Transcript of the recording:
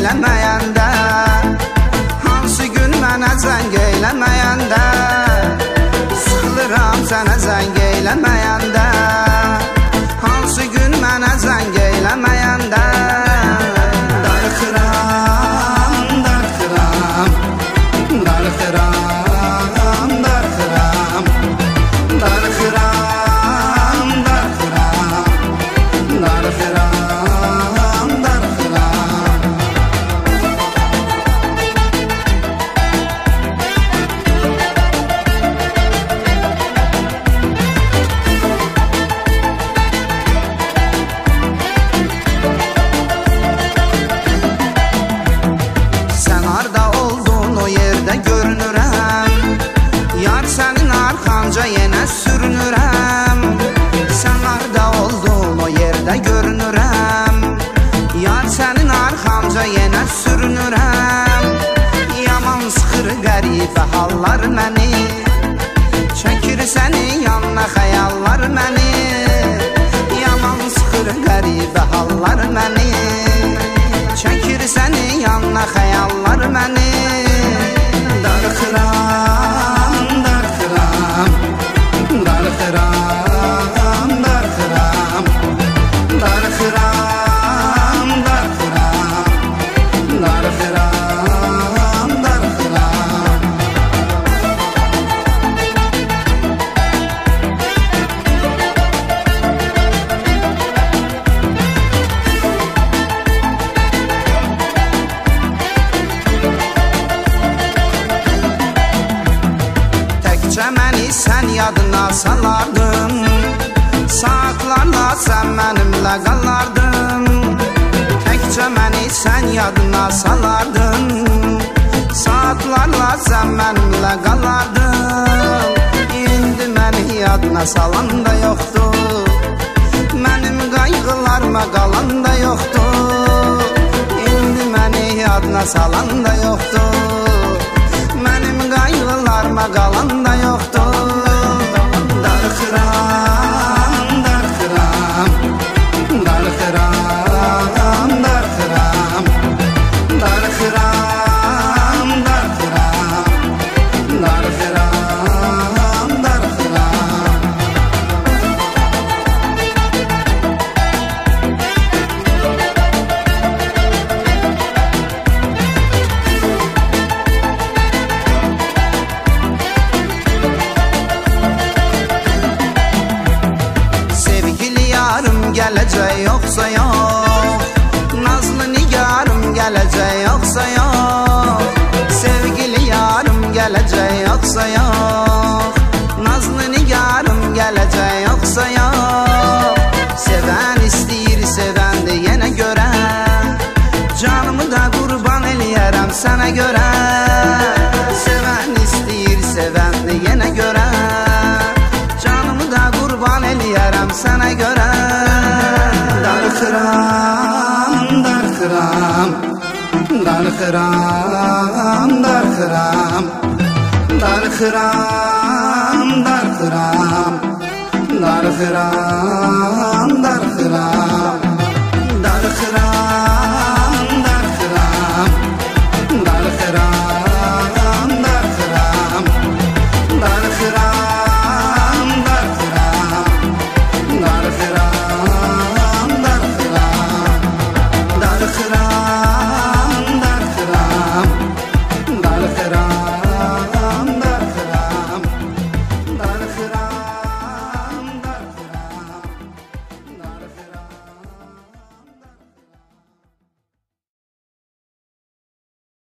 eyləməyəndə, hansı gün mənə zəng eyləməyəndə, sıxılıram sənə zəng eyləməyəndə, hansı gün mənə zəng eyləməyəndə. Darıxıram, darıxıram, darıxıram, darıxıram, darıxıram, darıxıram, darıxıram. Görünürəm, yar sənin arxanca yenə sürünürəm. Sən harda oldun o yerdə görünürəm, yar sənin arxanca yenə sürünürəm. Yaman sıxır qəribə hallar məni, çəkir sənin yanına xəyallar məni. Yaman sıxır qəribə hallar məni, çəkir sənin yanına xəyallar məni. Darıxıram, darıxıram, darıxıram, darıxıram, darıxıram, darıxıram, darıxıram, darıxıram. Məni sən yadına salardın, saatlarla sən mənimlə qalardın. Təkcə məni sən yadına salardın, saatlarla sən mənimlə qalardın. İndi məni yadına salan da yoxdur, mənim qayğılarıma qalan da yoxdur. İndi məni yadına salan da yoxdur, mənim qayğılarıma qalan da yoxdur. Darıxıram, darıxıram, darıxıram, darıxıram, darıxıram, darıxıram, darıxıram, darıxıram. Gələcək yoxsa yox, nazlı nigarım gələcək yoxsa yox, sevgili yarım gələcək yoxsa yox, nazlı nigarım gələcək yoxsa yox. Sevən istəyir, sevəndi yenə görə, canımı da qurban eləyərəm sənə görə. Sevən istəyir, sevəndi yenə görə, canımı da qurban eləyərəm sənə görə. Darıxıram, darıxıram, darıxıram, darıxıram, darıxıram, darıxıram, darıxıram, darıxıram, darıxıram.